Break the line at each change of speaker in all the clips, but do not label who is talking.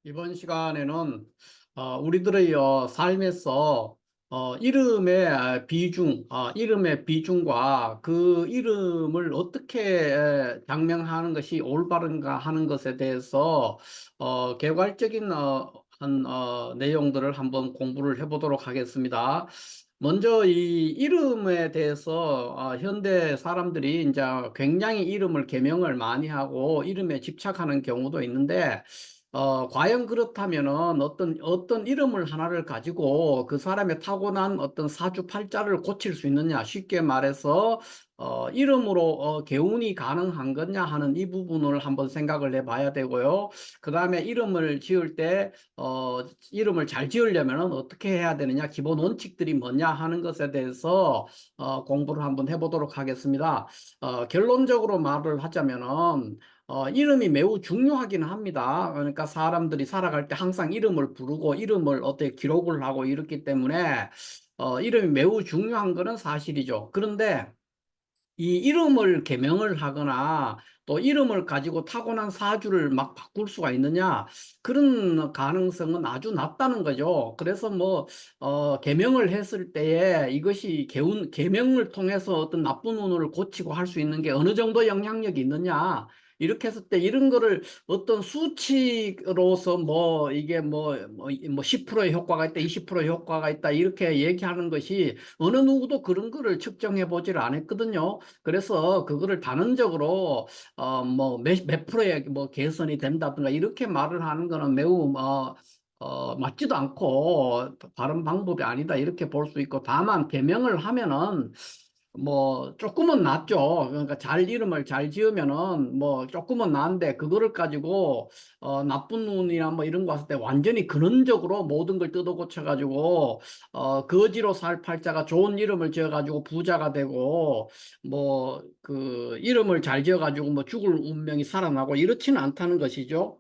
이번 시간에는 우리들의 삶에서 이름의 비중, 이름의 비중과 그 이름을 어떻게 장명하는 것이 올바른가 하는 것에 대해서 개괄적인 내용들을 한번 공부를 해보도록 하겠습니다. 먼저 이 이름에 대해서 현대 사람들이 이제 굉장히 이름을 개명을 많이 하고 이름에 집착하는 경우도 있는데 과연 그렇다면은 어떤 이름을 하나를 가지고 그 사람의 타고난 어떤 사주팔자를 고칠 수 있느냐, 쉽게 말해서 이름으로 개운이 가능한 거냐 하는 이 부분을 한번 생각을 해봐야 되고요. 그 다음에 이름을 지을 때 이름을 잘 지으려면은 어떻게 해야 되느냐, 기본 원칙들이 뭐냐 하는 것에 대해서 공부를 한번 해보도록 하겠습니다. 결론적으로 말을 하자면은 이름이 매우 중요하긴 합니다. 그러니까 사람들이 살아갈 때 항상 이름을 부르고 이름을 어떻게 기록을 하고 이렇기 때문에 이름이 매우 중요한 것은 사실이죠. 그런데 이 이름을 개명을 하거나 또 이름을 가지고 타고난 사주를 막 바꿀 수가 있느냐, 그런 가능성은 아주 낮다는 거죠. 그래서 뭐 개명을 했을 때에 이것이 개명을 통해서 어떤 나쁜 운을 고치고 할 수 있는 게 어느 정도 영향력이 있느냐, 이렇게 했을 때 이런 거를 어떤 수치로서 뭐 이게 뭐 10%의 효과가 있다, 20%의 효과가 있다, 이렇게 얘기하는 것이 어느 누구도 그런 거를 측정해 보지를 않았거든요. 그래서 그거를 단언적으로 뭐 몇 프로의 뭐 개선이 된다든가 이렇게 말을 하는 거는 매우 맞지도 않고 바른 방법이 아니다, 이렇게 볼 수 있고, 다만 개명을 하면은 뭐 조금은 낫죠. 그러니까 이름을 잘 지으면은 뭐 조금은 나은데, 그거를 가지고 나쁜 운이나 뭐 이런 거 왔을 때 완전히 근원적으로 모든 걸 뜯어 고쳐 가지고 거지로 살 팔자가 좋은 이름을 지어 가지고 부자가 되고, 뭐 그 이름을 잘 지어 가지고 뭐 죽을 운명이 살아나고 이렇지는 않다는 것이죠.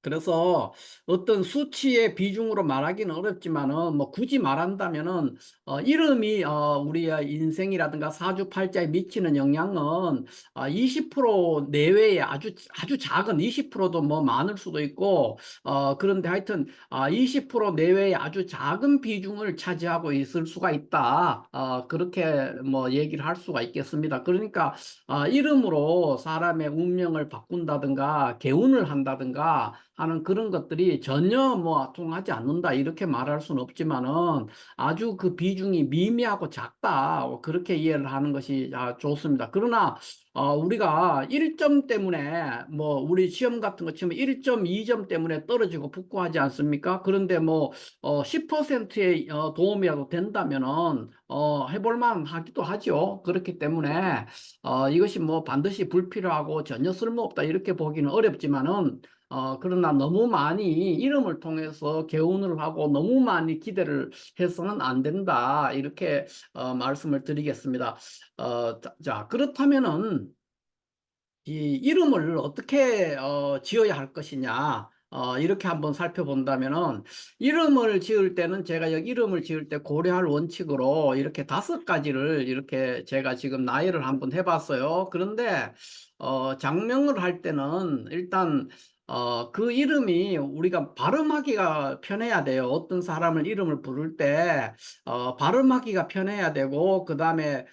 그래서 어떤 수치의 비중으로 말하기는 어렵지만은 뭐 굳이 말한다면은 이름이 우리의 인생이라든가 사주팔자에 미치는 영향은 20% 내외의 아주 작은, 20%도 뭐 많을 수도 있고, 그런데 하여튼 20% 내외의 아주 작은 비중을 차지하고 있을 수가 있다, 그렇게 뭐 얘기를 할 수가 있겠습니다. 그러니까 이름으로 사람의 운명을 바꾼다든가 개운을 한다든가 하는 그런 것들이 전혀 뭐 통하지 않는다, 이렇게 말할 수는 없지만은 아주 그 비중이 미미하고 작다, 그렇게 이해를 하는 것이 좋습니다. 그러나 우리가 1점 때문에 뭐 우리 시험 같은 거 치면 1점, 2점 때문에 떨어지고 붙고 하지 않습니까? 그런데 뭐 10%의 도움이라도 된다면은 해볼 만 하기도 하죠. 그렇기 때문에 이것이 뭐 반드시 불필요하고 전혀 쓸모없다, 이렇게 보기는 어렵지만은 그러나 너무 많이 이름을 통해서 개운을 하고 너무 많이 기대를 해서는 안 된다, 이렇게 말씀을 드리겠습니다. 자, 그렇다면은 이 이름을 어떻게 지어야 할 것이냐, 이렇게 한번 살펴본다면은, 이름을 지을 때는 제가 여기 이름을 지을 때 고려할 원칙으로 이렇게 5가지를 이렇게 제가 지금 나열을 한번 해봤어요. 그런데 장명을 할 때는 일단 그 이름이 우리가 발음하기가 편해야 돼요. 어떤 사람을 이름을 부를 때 발음하기가 편해야 되고, 그 다음에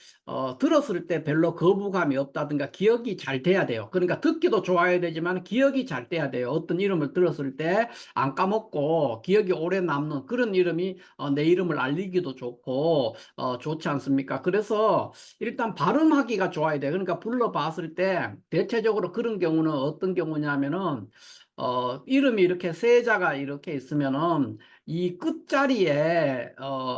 들었을 때 별로 거부감이 없다든가 기억이 잘 돼야 돼요. 그러니까 듣기도 좋아야 되지만 기억이 잘 돼야 돼요. 어떤 이름을 들었을 때 안 까먹고 기억이 오래 남는 그런 이름이 내 이름을 알리기도 좋고 좋지 않습니까? 그래서 일단 발음하기가 좋아야 돼요. 그러니까 불러봤을 때 대체적으로 그런 경우는 어떤 경우냐면은 이름이 이렇게 세자가 이렇게 있으면은 이 끝자리에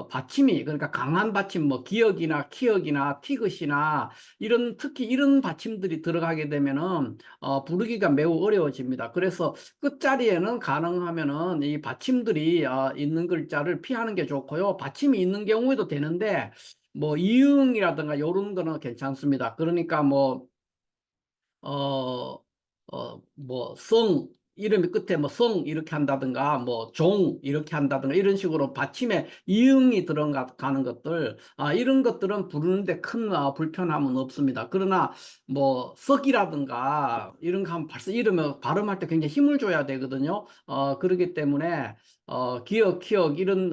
받침이, 그러니까 강한 받침, 뭐 기역이나 키역이나 티귿이나 이런, 특히 이런 받침들이 들어가게 되면은 부르기가 매우 어려워집니다. 그래서 끝자리에는 가능하면은 이 받침들이 있는 글자를 피하는 게 좋고요. 받침이 있는 경우에도 되는데 뭐 이응이라든가 이런 거는 괜찮습니다. 그러니까 뭐 뭐, 성, 이름이 끝에 뭐 성 이렇게 한다든가 뭐 종 이렇게 한다든가 이런 식으로 받침에 이응이 들어가는 것들 이런 것들은 부르는데 큰 불편함은 없습니다. 그러나 뭐 석이라든가 이런 거 하면 벌써 이름을 발음할 때 굉장히 힘을 줘야 되거든요. 그렇기 때문에 기역, 키역 이런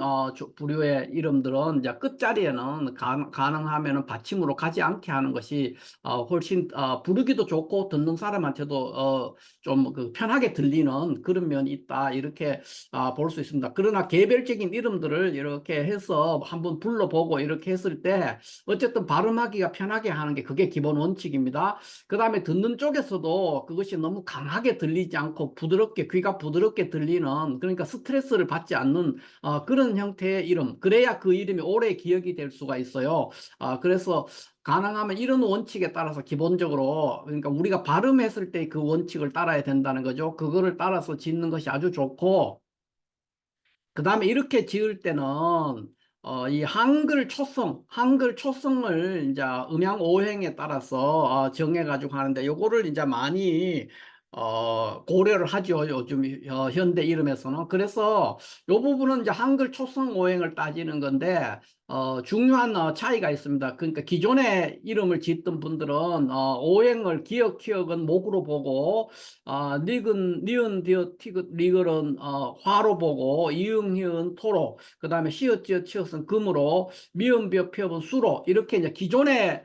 부류의 이름들은 이제 끝자리에는 가능하면은 받침으로 가지 않게 하는 것이 훨씬 부르기도 좋고 듣는 사람한테도 좀 그 편하게 들리는 그런 면이 있다 이렇게 볼 수 있습니다. 그러나 개별적인 이름들을 이렇게 해서 한번 불러보고 이렇게 했을 때 어쨌든 발음하기가 편하게 하는 게 그게 기본 원칙입니다. 그 다음에 듣는 쪽에서도 그것이 너무 강하게 들리지 않고 부드럽게 귀가 부드럽게 들리는 그러니까 스트레스를 받지 않는 그런 형태의 이름 그래야 그 이름이 오래 기억이 될 수가 있어요. 그래서 가능하면 이런 원칙에 따라서 기본적으로 그러니까 우리가 발음했을 때 그 원칙을 따라야 된다는 거죠. 그거를 따라서 짓는 것이 아주 좋고 그 다음에 이렇게 지을 때는 이 한글 초성을 이제 음양 오행에 따라서 정해가지고 하는데 요거를 이제 많이 고려를 하죠. 요즘 현대 이름에서는. 그래서 요 부분은 이제 한글 초성 오행을 따지는 건데 중요한 차이가 있습니다. 그러니까 기존에 이름을 짓던 분들은 오행을 기역, 키역은 목으로 보고 니은, 디귿, 티귿, 리을은 화로 보고 이응, 히읗, 토로 그 다음에 시옷, 지읒, 치읓은 금으로 미음, 비읍, 피읍은 수로 이렇게 이제 기존에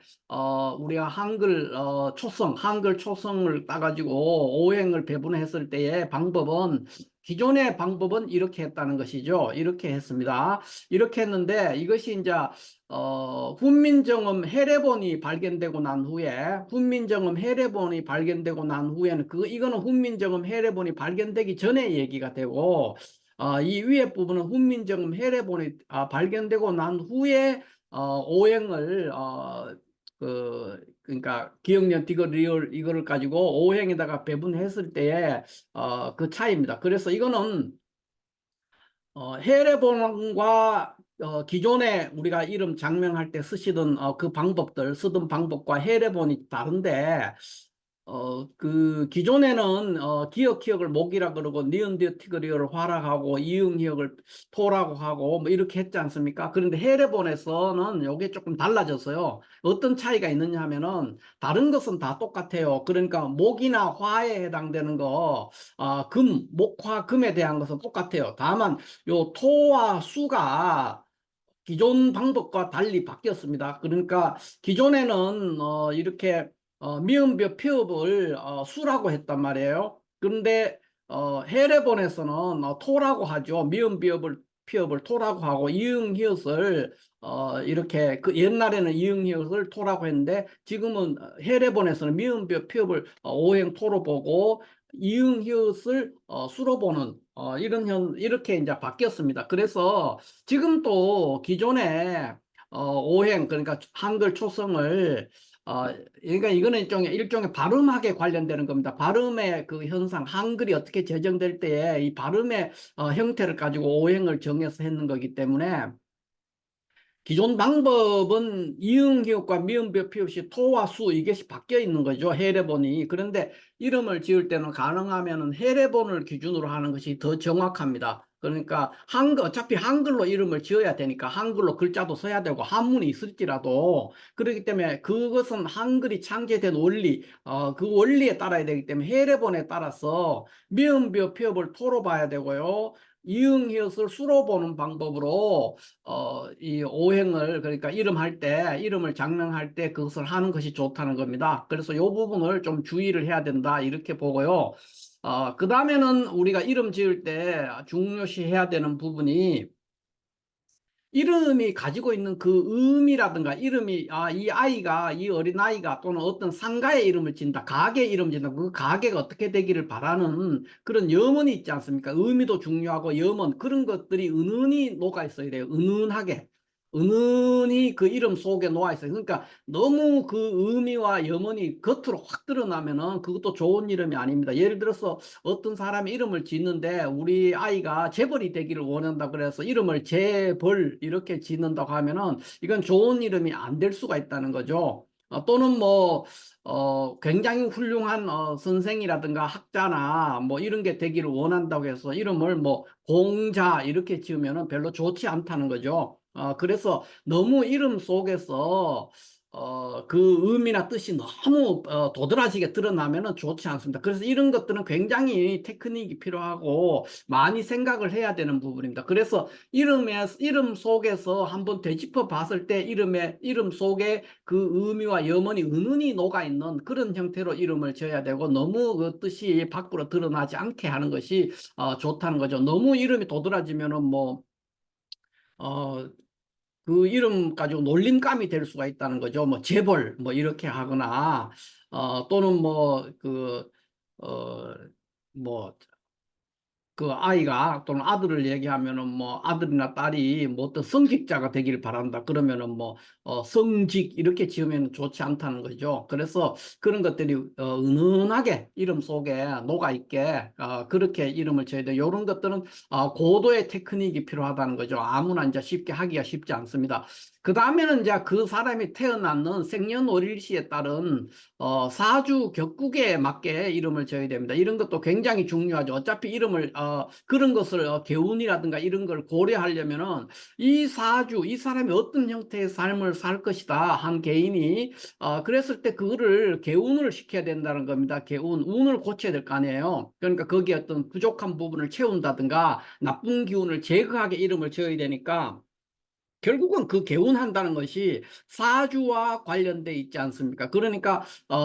우리가 한글 초성을 따가지고 오행을 배분했을 때의 방법은 기존의 방법은 이렇게 했다는 것이죠. 이렇게 했습니다. 이렇게 했는데 이것이 이제 훈민정음 해례본이 발견되고 난 후에 훈민정음 해례본이 발견되고 난 후에는 이거는 훈민정음 해례본이 발견되기 전에 얘기가 되고 이 위에 부분은 훈민정음 해례본이 발견되고 난 후에 오행을 그러니까 기억년 디귿 리을 이거를 가지고 오행에다가 배분했을 때의 그 차이입니다. 그래서 이거는 해례본과 기존에 우리가 이름 장명할 때 쓰시던 그 방법들 쓰던 방법과 해례본이 다른데 그 기존에는 기역 키역을 목이라 그러고 니은 디귿 티귿을 화락하고 이응 히역을 토라고 하고 뭐 이렇게 했지 않습니까? 그런데 해례본에서는 이게 조금 달라졌어요. 어떤 차이가 있느냐 하면은 다른 것은 다 똑같아요. 그러니까 목이나 화에 해당되는 거 목화 금에 대한 것은 똑같아요. 다만 요 토와 수가 기존 방법과 달리 바뀌었습니다. 그러니까 기존에는 이렇게 미음표 피업을 수라고 했단 말이에요. 그런데 해례본에서는 토라고 하죠. 피업을 토라고 하고 이응 히읗을 이렇게 그 옛날에는 이응 히읗을 토라고 했는데 지금은 해례본에서는 미음표 피업을 오행 토로 보고 이응 히읗을 수로 보는 이렇게 이제 바뀌었습니다. 그래서 지금 또 기존에 오행 그러니까 한글 초성을 그러니까 이거는 일종의 발음학에 관련되는 겁니다. 발음의 그 현상, 한글이 어떻게 제정될 때에 이 발음의 형태를 가지고 오행을 정해서 했는 거기 때문에 기존 방법은 이응 기역과 미음 비읍 피읍이 토와 수 이것이 바뀌어 있는 거죠. 해례본이. 그런데 이름을 지을 때는 가능하면 해례본을 기준으로 하는 것이 더 정확합니다. 그러니까 어차피 한글로 이름을 지어야 되니까 한글로 글자도 써야 되고 한문이 있을지라도 그렇기 때문에 그것은 한글이 창제된 원리 그 원리에 따라야 되기 때문에 해례본에 따라서 미음 비읍 피읍을 토로 봐야 되고요. 이응 히읗을 수로 보는 방법으로 이 오행을 그러니까 이름을 장명할 때 그것을 하는 것이 좋다는 겁니다. 그래서 이 부분을 좀 주의를 해야 된다 이렇게 보고요. 그 다음에는 우리가 이름 지을 때 중요시 해야 되는 부분이 이름이 가지고 있는 그 의미라든가 이름이 이 어린아이가 또는 어떤 상가의 이름을 짓는다 가게 이름 짓는다 그 가게가 어떻게 되기를 바라는 그런 염원이 있지 않습니까? 의미도 중요하고 염원 그런 것들이 은은히 녹아 있어야 돼요. 은은히 그 이름 속에 녹아 있어요. 그러니까 너무 그 의미와 염원이 겉으로 확 드러나면은 그것도 좋은 이름이 아닙니다. 예를 들어서 어떤 사람이 이름을 짓는데 우리 아이가 재벌이 되기를 원한다 그래서 이름을 재벌 이렇게 짓는다고 하면은 이건 좋은 이름이 안 될 수가 있다는 거죠. 또는 굉장히 훌륭한 선생이라든가 학자나 뭐 이런 게 되기를 원한다고 해서 이름을 뭐 공자 이렇게 지으면은 별로 좋지 않다는 거죠. 그래서 너무 이름 속에서 그 의미나 뜻이 너무 도드라지게 드러나면은 좋지 않습니다. 그래서 이런 것들은 굉장히 테크닉이 필요하고 많이 생각을 해야 되는 부분입니다. 그래서 이름 속에서 한번 되짚어 봤을 때 이름 속에 그 의미와 염원이 은은히 녹아 있는 그런 형태로 이름을 지어야 되고 너무 그 뜻이 밖으로 드러나지 않게 하는 것이 좋다는 거죠. 너무 이름이 도드라지면은 어, 그 이름 가지고 놀림감이 될 수가 있다는 거죠. 뭐 재벌 뭐 이렇게 하거나 또는 어, 뭐 그 아이가 또는 아들을 얘기하면은 뭐 아들이나 딸이 뭐 어떤 성직자가 되기를 바란다. 그러면은 성직 이렇게 지으면 좋지 않다는 거죠. 그래서 그런 것들이 은은하게 이름 속에 녹아 있게 그렇게 이름을 지어야 돼. 이런 것들은 고도의 테크닉이 필요하다는 거죠. 아무나 이제 쉽게 하기가 쉽지 않습니다. 그 다음에는 이제 그 사람이 태어났는 생년월일시에 따른 사주 격국에 맞게 이름을 지어야 됩니다. 이런 것도 굉장히 중요하죠. 어차피 이름을 그런 것을 개운이라든가 이런 걸 고려하려면은 이 사주, 이 사람이 어떤 형태의 삶을 살 것이다 한 개인이 그랬을 때 그거를 개운을 시켜야 된다는 겁니다. 개운, 운을 고쳐야 될 거 아니에요. 그러니까 거기에 어떤 부족한 부분을 채운다든가 나쁜 기운을 제거하게 이름을 지어야 되니까 결국은 그 개운한다는 것이 사주와 관련돼 있지 않습니까? 그러니까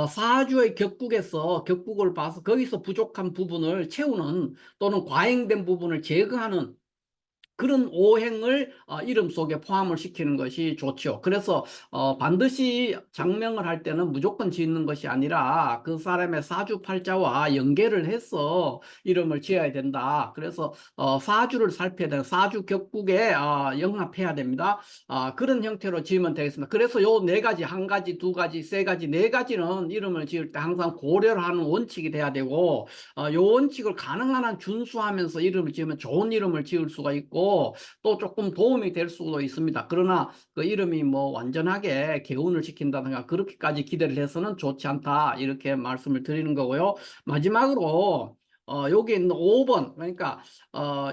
사주의 격국을 봐서 거기서 부족한 부분을 채우는 또는 과잉된 부분을 제거하는 그런 오행을 이름 속에 포함을 시키는 것이 좋죠. 그래서 반드시 장명을 할 때는 무조건 짓는 것이 아니라 그 사람의 사주팔자와 연계를 해서 이름을 지어야 된다. 그래서 사주를 살펴야 되는 사주 격국에 영합해야 됩니다. 그런 형태로 지으면 되겠습니다. 그래서 요 네 가지, 한 가지, 두 가지, 세 가지, 네 가지는 이름을 지을 때 항상 고려를 하는 원칙이 돼야 되고 요 원칙을 가능한 한 준수하면서 이름을 지으면 좋은 이름을 지을 수가 있고 또 조금 도움이 될 수도 있습니다. 그러나 그 이름이 뭐 완전하게 개운을 시킨다든가 그렇게까지 기대를 해서는 좋지 않다 이렇게 말씀을 드리는 거고요. 마지막으로 여기 있는 5번 그러니까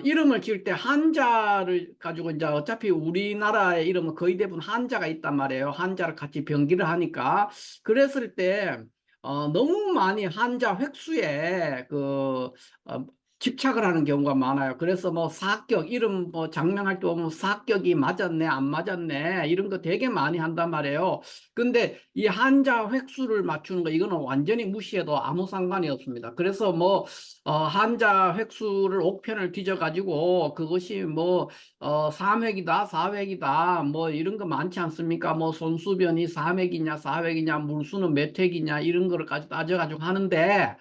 이름을 지을 때 한자를 가지고 이제 어차피 우리나라의 이름은 거의 대부분 한자가 있단 말이에요. 한자를 같이 병기를 하니까 그랬을 때 너무 많이 한자 획수에 어, 집착을 하는 경우가 많아요. 그래서 뭐 사격, 이름 뭐 장명할 때 보면 사격이 맞았네, 안 맞았네, 이런 거 되게 많이 한단 말이에요. 근데 이 한자 획수를 맞추는 거, 이거는 완전히 무시해도 아무 상관이 없습니다. 그래서 한자 획수를 옥편을 뒤져가지고 그것이 삼획이다, 사획이다, 뭐 이런 거 많지 않습니까? 뭐 손수변이 삼획이냐, 사획이냐, 물수는 몇 획이냐, 이런 거를까지 따져가지고 하는데,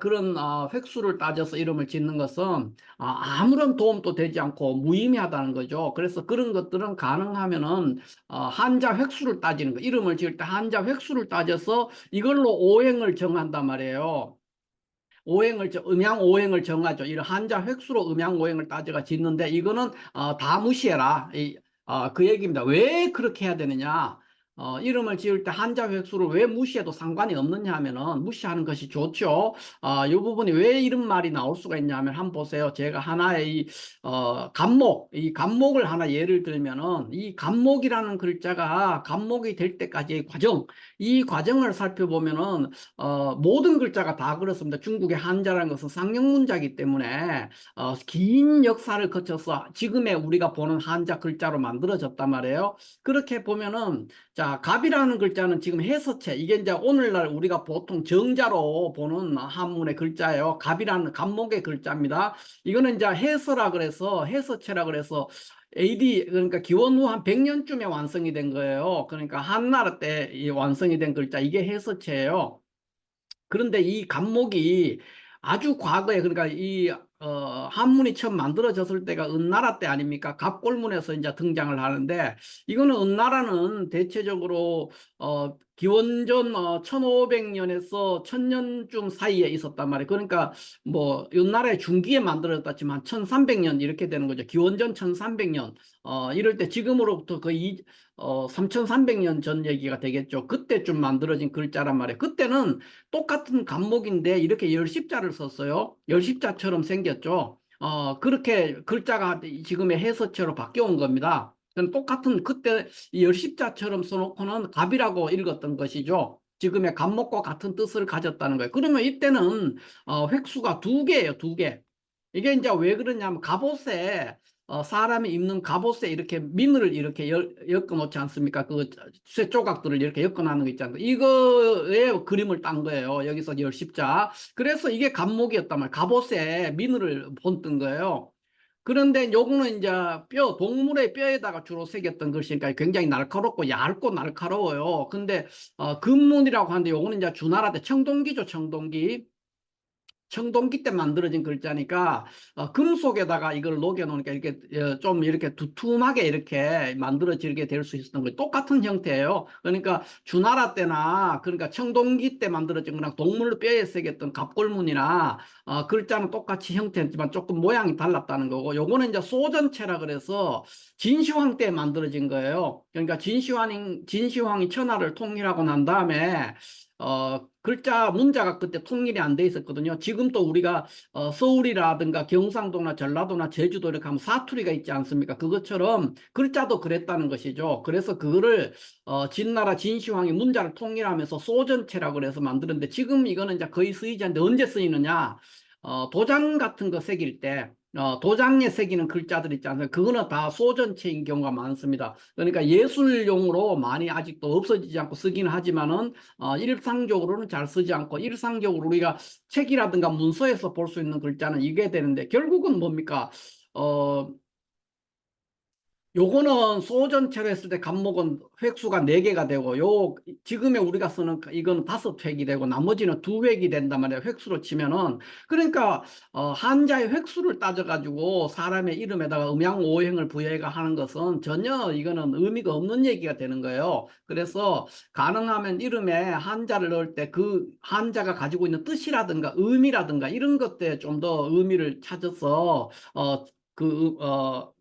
그런 획수를 따져서 이름을 짓는 것은 아무런 도움도 되지 않고 무의미하다는 거죠. 그래서 그런 것들은 가능하면은 한자 획수를 따지는 거, 이름을 지을 때 한자 획수를 따져서 이걸로 오행을 정한단 말이에요. 음양 오행을 정하죠. 이런 한자 획수로 음양 오행을 따져가 짓는데 이거는 다 무시해라. 그 얘기입니다. 왜 그렇게 해야 되느냐? 이름을 지을 때 한자 획수를 왜 무시해도 상관이 없느냐 하면은 무시하는 것이 좋죠. 이 부분이 왜 이런 말이 나올 수가 있냐 하면 한번 보세요. 제가 하나의 이 간목을 하나 예를 들면은 이 간목이라는 글자가 간목이 될 때까지의 과정, 이 과정을 살펴보면은 모든 글자가 다 그렇습니다. 중국의 한자라는 것은 쌍용문자이기 때문에 긴 역사를 거쳐서 지금의 우리가 보는 한자 글자로 만들어졌단 말이에요. 그렇게 보면은 자, 갑이라는 글자는 지금 해서체 이게 이제 오늘날 우리가 보통 정자로 보는 한문의 글자예요. 갑이라는 갑목의 글자입니다. 이거는 이제 해서체라 그래서 AD 그러니까 기원 후 한 100년쯤에 완성이 된 거예요. 그러니까 한나라 때 완성이 된 글자 이게 해서체예요. 그런데 이 간목이 아주 과거에 그러니까 한문이 처음 만들어졌을 때가 은나라 때 아닙니까? 갑골문에서 이제 등장을 하는데 이거는 은나라는 대체적으로 기원전 1500년에서 1000년쯤 사이에 있었단 말이에요. 그러니까 뭐 옛날에 중기에 만들어졌지만 1300년 이렇게 되는 거죠. 기원전 1300년 이럴 때 지금으로부터 거의 3300년 전 얘기가 되겠죠. 그때쯤 만들어진 글자란 말이에요. 그때는 똑같은 간목인데 이렇게 열십자를 썼어요. 열십자처럼 생겼죠. 그렇게 글자가 지금의 해서체로 바뀌어온 겁니다. 똑같은 그때 이 열십자처럼 써놓고는 갑이라고 읽었던 것이죠. 지금의 갑목과 같은 뜻을 가졌다는 거예요. 그러면 이때는 획수가 두 개예요, 두 개. 이게 이제 왜 그러냐면 갑옷에 사람이 입는 갑옷에 이렇게 민을 이렇게 엮어 놓지 않습니까? 그 쇠 조각들을 이렇게 엮어 놓는 거 있잖아요. 이거에 그림을 딴 거예요. 여기서 열십자. 그래서 이게 갑목이었단 말이에요. 갑옷에 민을 본뜬 거예요. 그런데 요거는 이제 동물의 뼈에다가 주로 새겼던 것이니까 굉장히 날카롭고 얇고 날카로워요. 근데 금문이라고 하는데 요거는 이제 주나라 때 청동기죠, 청동기. 청동기 때 만들어진 글자니까 금속에다가 이걸 녹여 놓으니까 이렇게 좀 이렇게 두툼하게 이렇게 만들어지게 될 수 있었던 거예요. 똑같은 형태예요. 그러니까 주나라 때나 그러니까 청동기 때 만들어진 거랑 동물 뼈에 새겼던 갑골문이나 글자는 똑같이 형태지만 조금 모양이 달랐다는 거고, 요거는 이제 소전체라 그래서 진시황 때 만들어진 거예요. 그러니까 진시황이 천하를 통일하고 난 다음에 글자 문자가 그때 통일이 안 돼 있었거든요. 지금 또 우리가 서울이라든가 경상도나 전라도나 제주도 이렇게 하면 사투리가 있지 않습니까? 그것처럼 글자도 그랬다는 것이죠. 그래서 그거를 진나라 진시황이 문자를 통일하면서 소전체라고 그래서 만드는데, 지금 이거는 이제 거의 쓰이지 않는데 언제 쓰이느냐? 도장 같은 거 새길 때 도장에 새기는 글자들 있지 않습니까? 그거는 다 소전체인 경우가 많습니다. 그러니까 예술용으로 많이 아직도 없어지지 않고 쓰기는 하지만은 일상적으로는 잘 쓰지 않고, 일상적으로 우리가 책이라든가 문서에서 볼 수 있는 글자는 이게 되는데, 결국은 뭡니까? 어, 요거는 소전체로 했을 때 간목은 획수가 4개가 되고, 지금의 우리가 쓰는 이거는 5획이 되고 나머지는 2획이 된단 말이에요. 획수로 치면은. 그러니까 한자의 획수를 따져가지고 사람의 이름에다가 음양오행을 부여해가 하는 것은 전혀 이거는 의미가 없는 얘기가 되는 거예요. 그래서 가능하면 이름에 한자를 넣을 때 그 한자가 가지고 있는 뜻이라든가 의미라든가 이런 것들에 좀 더 의미를 찾아서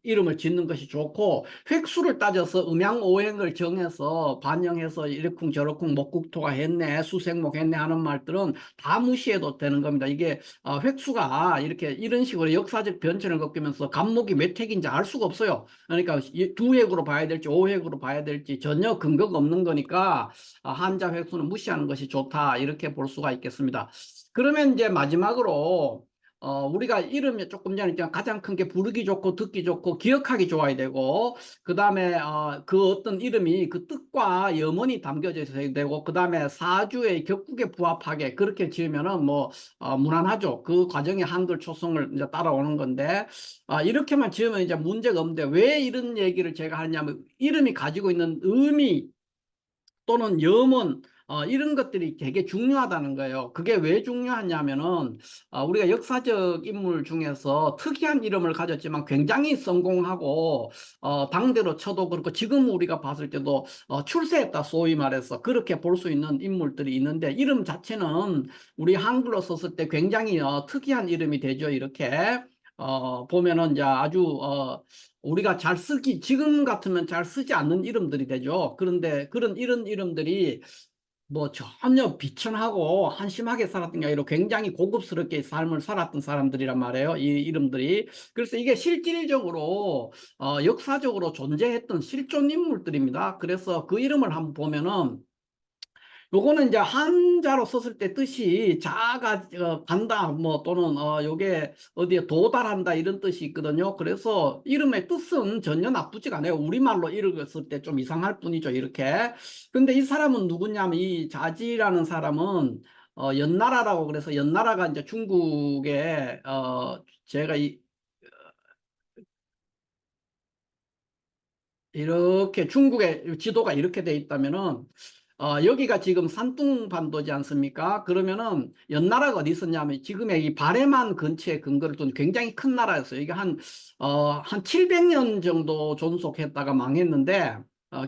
이름을 짓는 것이 좋고, 획수를 따져서 음양오행을 정해서 반영해서 이러쿵저러쿵 목국토가 했네, 수생목 했네 하는 말들은 다 무시해도 되는 겁니다. 이게 획수가 이렇게 이런 식으로 역사적 변천을 겪으면서 간목이 몇 획인지 알 수가 없어요. 그러니까 2획으로 봐야 될지 5획으로 봐야 될지 전혀 근거가 없는 거니까 한자 획수는 무시하는 것이 좋다, 이렇게 볼 수가 있겠습니다. 그러면 이제 마지막으로 우리가 이름이 조금 전에 가장 큰 게 부르기 좋고 듣기 좋고 기억하기 좋아야 되고, 그 다음에 그 어떤 이름이 그 뜻과 염원이 담겨져 있어야 되고, 그 다음에 사주의 격국에 부합하게 그렇게 지으면은 뭐 무난하죠. 그 과정이 한글 초성을 이제 따라오는 건데, 이렇게만 지으면 이제 문제가 없는데, 왜 이런 얘기를 제가 하냐면 이름이 가지고 있는 의미 또는 염원 이런 것들이 되게 중요하다는 거예요. 그게 왜 중요하냐면은 우리가 역사적 인물 중에서 특이한 이름을 가졌지만 굉장히 성공하고 당대로 쳐도 그렇고 지금 우리가 봤을 때도 출세했다, 소위 말해서 그렇게 볼 수 있는 인물들이 있는데, 이름 자체는 우리 한글로 썼을 때 굉장히 특이한 이름이 되죠. 이렇게 보면은 이제 아주 우리가 잘 쓰기, 지금 같으면 잘 쓰지 않는 이름들이 되죠. 그런데 이런 이름들이 뭐 전혀 비천하고 한심하게 살았던 게 아니라 굉장히 고급스럽게 삶을 살았던 사람들이란 말이에요, 이 이름들이. 그래서 이게 실질적으로 역사적으로 존재했던 실존 인물들입니다. 그래서 그 이름을 한번 보면은, 요거는 이제 한자로 썼을 때 뜻이 자가 간다 뭐 또는 요게 어디에 도달한다 이런 뜻이 있거든요. 그래서 이름의 뜻은 전혀 나쁘지가 않아요. 우리말로 읽었을 때 좀 이상할 뿐이죠, 이렇게. 근데 이 사람은 누구냐면, 이 자지라는 사람은 연나라라고, 그래서 연나라가 이제 중국에 제가 이렇게 중국의 지도가 이렇게 돼 있다면은 여기가 지금 산둥반도지 않습니까? 그러면은 연나라가 어디 있었냐면 지금의 이 바레만 근처에 근거를 둔 굉장히 큰 나라였어요. 이게 한 700년 정도 존속했다가 망했는데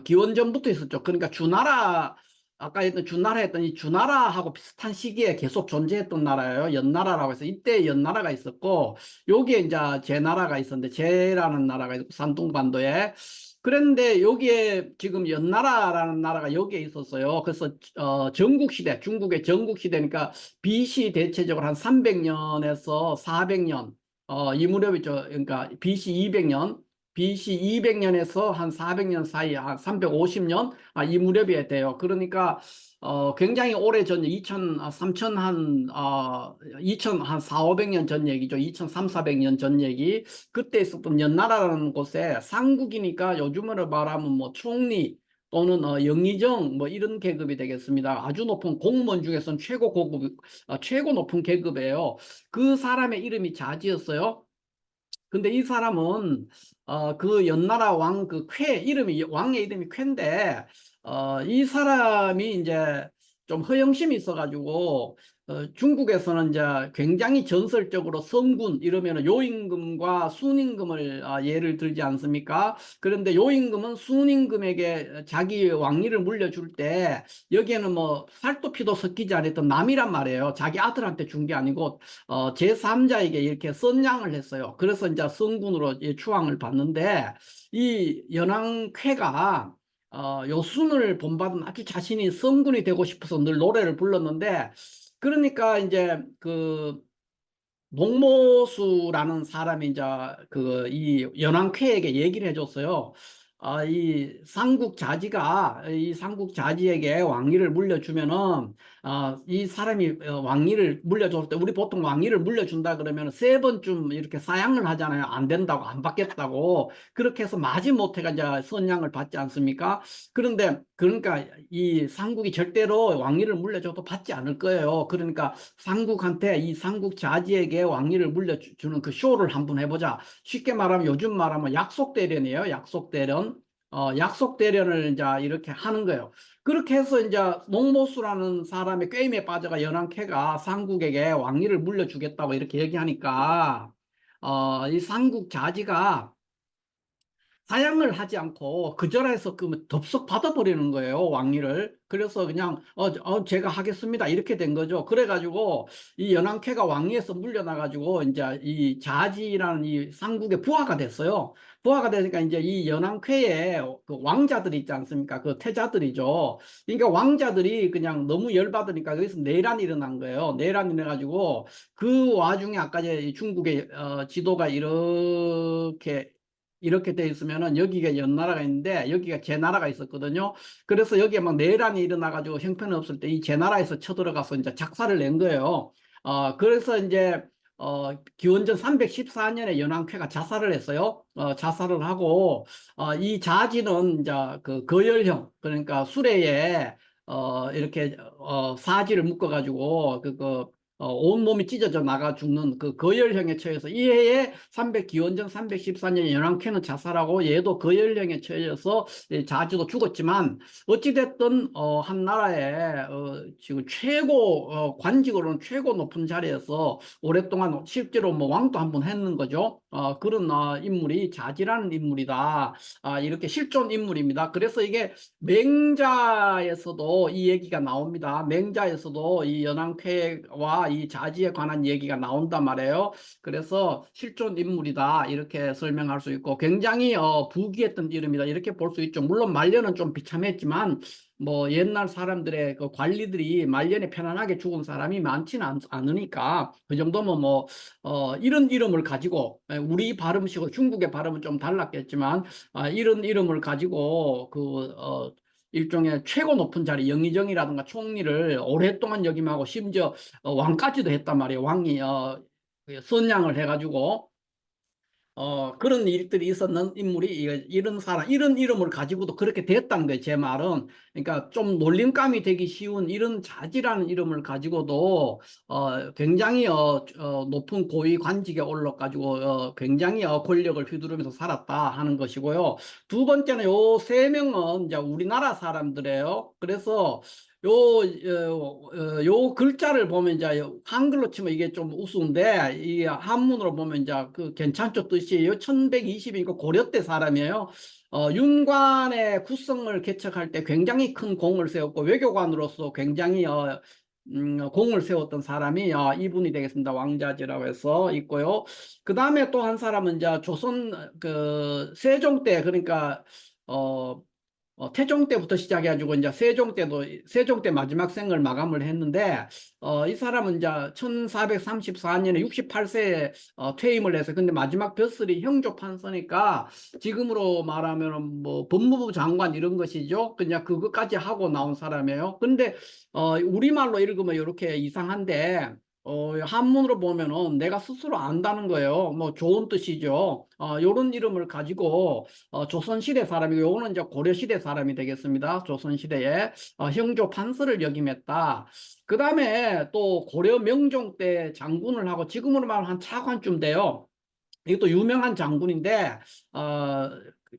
기원전부터 있었죠. 그러니까 주나라 아까 했던 주나라 했던 이 주나라하고 비슷한 시기에 계속 존재했던 나라예요. 연나라라고 해서 이때 연나라가 있었고 여기에 이제 제나라가 있었는데 제라는 나라가 있고 산둥반도에 그런데 여기에 지금 연나라라는 나라가 여기에 있었어요. 그래서 전국시대 중국의 전국시대니까 BC 대체적으로 한 300년에서 400년 이 무렵이죠. 그러니까 BC 200년 BC 200년에서 한 400년 사이 한 350년 이 무렵에 돼요. 그러니까 굉장히 오래전 2000, 3000 한 2000 한 4, 500년 전 얘기죠. 2300, 400년 전 얘기. 그때 있었던 연나라라는 곳에 상국이니까 요즘으로 말하면 뭐 총리 또는 영의정 뭐 이런 계급이 되겠습니다. 아주 높은 공무원 중에서는 최고 고급 최고 높은 계급이에요. 그 사람의 이름이 자지였어요. 근데 이 사람은 그 연나라 왕 그 쾌 이름이 왕의 이름이 쾌인데 이 사람이 이제 좀 허영심이 있어가지고 중국에서는 이제 굉장히 전설적으로 성군 이러면 요임금과 순임금을 예를 들지 않습니까? 그런데 요임금은 순임금에게 자기 왕위를 물려줄 때 여기에는 뭐 살도 피도 섞이지 않았던 남이란 말이에요. 자기 아들한테 준 게 아니고 제3자에게 이렇게 선양을 했어요. 그래서 이제 성군으로 추앙을 받는데 이 연왕쾌가 요순을 본받은 아주 자신이 성군이 되고 싶어서 늘 노래를 불렀는데 그러니까 이제 그 농모수라는 사람이 이제 그 이 연왕쾌에게 얘기를 해줬어요. 이 삼국자지가 이 삼국자지에게 왕위를 물려주면은 이 사람이 왕위를 물려줄 때 우리 보통 왕위를 물려준다 그러면 세 번쯤 이렇게 사양을 하잖아요. 안 된다고 안 받겠다고 그렇게 해서 마지못해가 이제 선양을 받지 않습니까? 그런데 그러니까 이 삼국이 절대로 왕위를 물려줘도 받지 않을 거예요. 그러니까 삼국한테 이 삼국자지에게 왕위를 물려주는 그 쇼를 한번 해보자. 쉽게 말하면 요즘 말하면 약속대련이에요. 약속대련. 약속대련을 이제 이렇게 하는 거예요. 그렇게 해서 이제 농모수라는 사람의 게임에 빠져가 연한캐가 삼국에게 왕위를 물려주겠다고 이렇게 얘기하니까 이 삼국자지가 사양을 하지 않고 그절에서 그 덥석 받아버리는 거예요, 왕위를. 그래서 그냥 제가 하겠습니다 이렇게 된 거죠. 그래가지고 이 연한캐가 왕위에서 물려나가지고 이제 이 자지라는 이 상국의 부하가 됐어요. 부하가 되니까 이제 이 연한캐의 그 왕자들이 있지 않습니까? 그 태자들이죠. 그러니까 왕자들이 그냥 너무 열받으니까 여기서 내란이 일어난 거예요. 내란이 일어나가지고 그 와중에 아까 이제 중국의 지도가 이렇게 돼 있으면은 여기가 연나라가 있는데 여기가 제나라가 있었거든요. 그래서 여기에 막 내란이 일어나가지고 형편없을 때 이 제나라에서 쳐들어가서 이제 작사를 낸 거예요. 그래서 이제 기원전 314년에 연왕쾌가 자살을 했어요. 자살을 하고 이 자지는 이제 그 거열형 그러니까 수레에 이렇게 사지를 묶어가지고 온몸이 찢어져 나가 죽는 그 거열형에 처해서 이 해에 기원전 314년 연왕캐는 자살하고 얘도 거열형에 처해서 자주도 죽었지만 어찌됐든 한 나라의 지금 최고 관직으로는 최고 높은 자리에서 오랫동안 실제로 뭐 왕도 한 번 했는 거죠. 그런 인물이 자지라는 인물이다. 이렇게 실존 인물입니다. 그래서 이게 맹자에서도 이 얘기가 나옵니다. 맹자에서도 이 연왕쾌와 이 자지에 관한 얘기가 나온단 말이에요. 그래서 실존 인물이다 이렇게 설명할 수 있고 굉장히 부귀했던 이름이다 이렇게 볼 수 있죠. 물론 말년은 좀 비참했지만 뭐 옛날 사람들의 그 관리들이 말년에 편안하게 죽은 사람이 많지는 않으니까 그 정도면 뭐 이런 이름을 가지고 우리 발음식으로 중국의 발음은 좀 달랐겠지만 이런 이름을 가지고 일종의 최고 높은 자리 영의정이라든가 총리를 오랫동안 역임하고 심지어 왕까지도 했단 말이에요. 왕이 선양을 해가지고 그런 일들이 있었는 인물이 이런 사람, 이런 이름을 가지고도 그렇게 됐다는 거예요, 제 말은. 그러니까 좀 놀림감이 되기 쉬운 이런 자지라는 이름을 가지고도 굉장히 높은 고위 관직에 올라가지고 굉장히 권력을 휘두르면서 살았다 하는 것이고요. 두 번째는 요 세 명은 이제 우리나라 사람들이에요. 그래서 요 글자를 보면 이제 한글로 치면 이게 좀 우스운데 이 한문으로 보면 이제 그 괜찮죠 뜻이 요 1120이니까 고려 때 사람이에요. 윤관의 국성을 개척할 때 굉장히 큰 공을 세웠고 외교관으로서 굉장히 공을 세웠던 사람이 이분이 되겠습니다. 왕자지라고 해서 있고요. 그 다음에 또 한 사람은 이제 조선 그 세종 때 그러니까 어 태종 때부터 시작해가지고 이제 세종 때 마지막 생을 마감을 했는데 이 사람은 이제 1434년에 68세에 퇴임을 해서 근데 마지막 벼슬이 형조 판서니까 지금으로 말하면 뭐 법무부 장관 이런 것이죠. 그냥 그것까지 하고 나온 사람이에요. 근데 우리말로 읽으면 이렇게 이상한데 한문으로 보면은 내가 스스로 안다는 거예요. 뭐 좋은 뜻이죠. 요런 이름을 가지고 조선시대 사람이고 요거는 이제 고려시대 사람이 되겠습니다. 조선시대에 형조 판서를 역임했다. 그 다음에 또 고려 명종 때 장군을 하고 지금으로 말하면 한 차관쯤 돼요. 이것도 유명한 장군인데 어,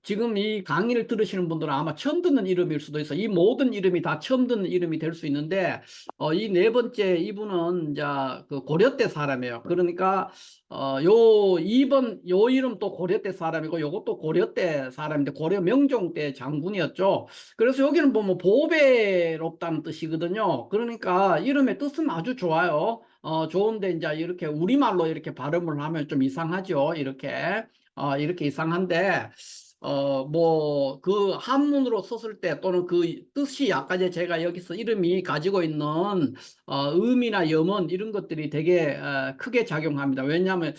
지금 이 강의를 들으시는 분들은 아마 처음 듣는 이름일 수도 있어. 이 모든 이름이 다 처음 듣는 이름이 될 수 있는데 이 네 번째 이분은 이제 그 고려 때 사람이에요. 그러니까 요 2번 요 이름 또 고려 때 사람이고 요것도 고려 때 사람인데 고려 명종 때 장군이었죠. 그래서 여기는 보면 보배롭다는 뜻이거든요. 그러니까 이름의 뜻은 아주 좋아요. 좋은데 이제 이렇게 우리말로 이렇게 발음을 하면 좀 이상하죠. 이렇게 이상한데, 뭐, 그 한문으로 썼을 때 또는 그 뜻이 아까 제가 여기서 이름이 가지고 있는 의미나 염원 이런 것들이 되게 크게 작용합니다. 왜냐하면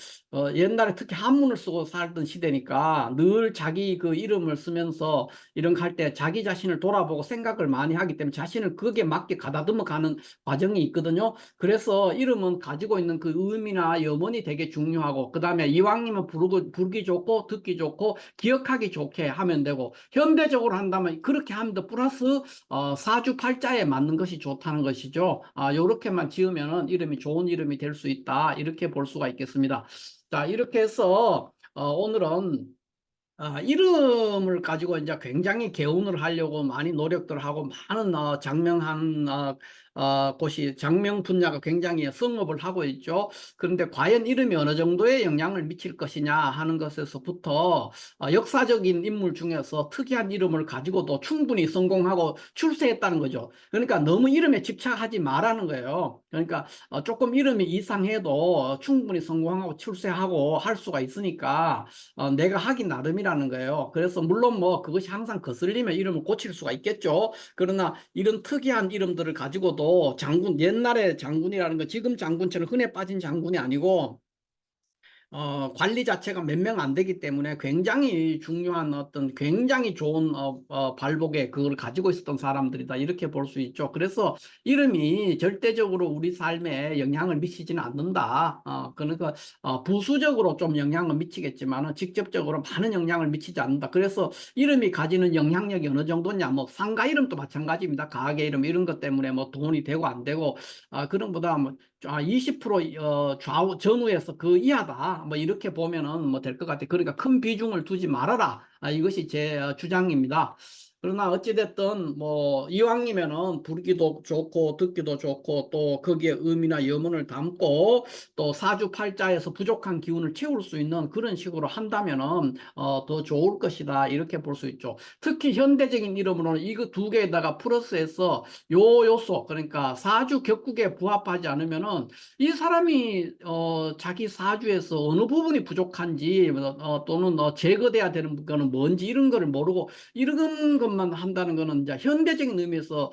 옛날에 특히 한문을 쓰고 살던 시대니까 늘 자기 그 이름을 쓰면서 이런 거 할 때 자기 자신을 돌아보고 생각을 많이 하기 때문에 자신을 그게 맞게 가다듬어 가는 과정이 있거든요. 그래서 이름은 가지고 있는 그 의미나 염원이 되게 중요하고 그 다음에 이왕이면 부르기 좋고 듣기 좋고 기억하기 좋게 하면 되고 현대적으로 한다면 그렇게 하면 더 플러스 사주팔자에 맞는 것이 좋다는 것이죠. 요렇게만 지으면 이름이 좋은 이름이 될 수 있다. 이렇게 볼 수가 있겠습니다. 자, 이렇게 해서 오늘은 이름을 가지고 이제 굉장히 개운을 하려고 많이 노력들 하고 많은 장명한 곳이 장명 분야가 굉장히 성업을 하고 있죠. 그런데 과연 이름이 어느 정도의 영향을 미칠 것이냐 하는 것에서부터 역사적인 인물 중에서 특이한 이름을 가지고도 충분히 성공하고 출세했다는 거죠. 그러니까 너무 이름에 집착하지 말라는 거예요. 그러니까 조금 이름이 이상해도 충분히 성공하고 출세하고 할 수가 있으니까 내가 하기 나름이라는 거예요. 그래서 물론 뭐 그것이 항상 거슬리면 이름을 고칠 수가 있겠죠. 그러나 이런 특이한 이름들을 가지고도 옛날에 장군이라는 건 지금 장군처럼 흔해 빠진 장군이 아니고 관리 자체가 몇 명 안 되기 때문에 굉장히 중요한 어떤 굉장히 좋은 발복에 그걸 가지고 있었던 사람들이다 이렇게 볼 수 있죠. 그래서 이름이 절대적으로 우리 삶에 영향을 미치지는 않는다. 그러니까 부수적으로 좀 영향을 미치겠지만 직접적으로 많은 영향을 미치지 않는다. 그래서 이름이 가지는 영향력이 어느 정도냐, 뭐 상가 이름도 마찬가지입니다. 가게 이름 이런 것 때문에 뭐 돈이 되고 안 되고 그런 보다 뭐 20% 좌우 전후에서 그 이하다 뭐 이렇게 보면은 뭐 될 것 같아. 그러니까 큰 비중을 두지 말아라. 이것이 제 주장입니다. 그러나 어찌됐든 뭐 이왕이면은 부르기도 좋고 듣기도 좋고 또 거기에 의미나 염원을 담고 또 사주팔자에서 부족한 기운을 채울 수 있는 그런 식으로 한다면은 더 좋을 것이다 이렇게 볼 수 있죠. 특히 현대적인 이름으로는 이거 두 개에다가 플러스해서 요 요소 그러니까 사주 격국에 부합하지 않으면은 이 사람이 자기 사주에서 어느 부분이 부족한지 또는 제거돼야 되는 거는 뭔지 이런 거를 모르고 이런 것만 한다는 거는 이제 현대적인 의미에서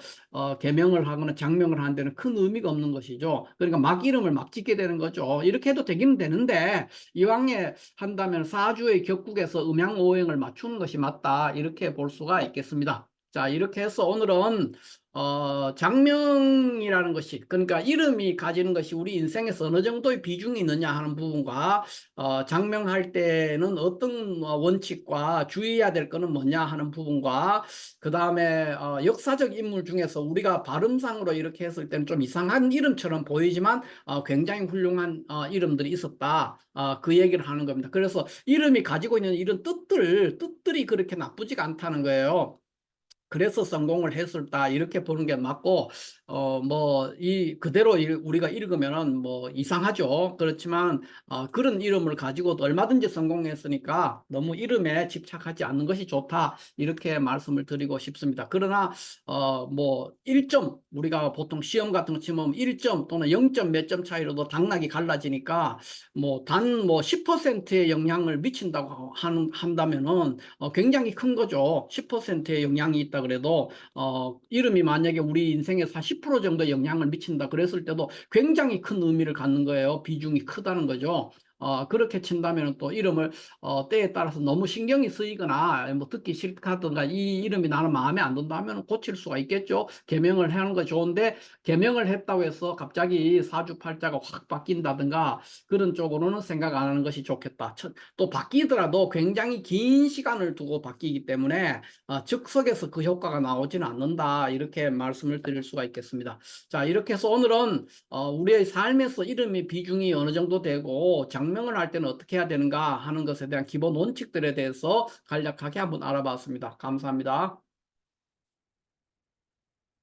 개명을 하거나 장명을 하는 데는 큰 의미가 없는 것이죠. 그러니까 막 이름을 막 짓게 되는 거죠. 이렇게 해도 되기는 되는데 이왕에 한다면 사주의 격국에서 음양오행을 맞추는 것이 맞다 이렇게 볼 수가 있겠습니다. 자, 이렇게 해서 오늘은 장명이라는 것이, 그러니까 이름이 가지는 것이 우리 인생에서 어느 정도의 비중이 있느냐 하는 부분과, 장명할 때는 어떤 원칙과 주의해야 될 거는 뭐냐 하는 부분과, 그 다음에, 역사적 인물 중에서 우리가 발음상으로 이렇게 했을 때는 좀 이상한 이름처럼 보이지만, 굉장히 훌륭한 이름들이 있었다. 그 얘기를 하는 겁니다. 그래서 이름이 가지고 있는 이런 뜻들이 그렇게 나쁘지가 않다는 거예요. 그래서 성공을 했을다 이렇게 보는 게 맞고 뭐 이 그대로 우리가 읽으면은 뭐 이상하죠. 그렇지만 그런 이름을 가지고도 얼마든지 성공했으니까 너무 이름에 집착하지 않는 것이 좋다 이렇게 말씀을 드리고 싶습니다. 그러나 뭐 1점 우리가 보통 시험 같은 거 치면 1점 또는 0점 몇 점 차이로도 당락이 갈라지니까 뭐 단 뭐 10%의 영향을 미친다고 한다면은 굉장히 큰 거죠. 10%의 영향이 있다 그래도 이름이 만약에 우리 인생에 40% 정도 영향을 미친다 그랬을 때도 굉장히 큰 의미를 갖는 거예요. 비중이 크다는 거죠. 그렇게 친다면 또 이름을 때에 따라서 너무 신경이 쓰이거나 뭐 듣기 싫다든가 이 이름이 나는 마음에 안 든다 하면 고칠 수가 있겠죠. 개명을 하는 거 좋은데 개명을 했다고 해서 갑자기 사주팔자가 확 바뀐다든가 그런 쪽으로는 생각 안 하는 것이 좋겠다. 또 바뀌더라도 굉장히 긴 시간을 두고 바뀌기 때문에 즉석에서 그 효과가 나오지는 않는다. 이렇게 말씀을 드릴 수가 있겠습니다. 자, 이렇게 해서 오늘은 우리의 삶에서 이름의 비중이 어느 정도 되고 장명을 할 때는 어떻게 해야 되는가 하는 것에 대한 기본 원칙들에 대해서 간략하게 한번 알아봤습니다. 감사합니다.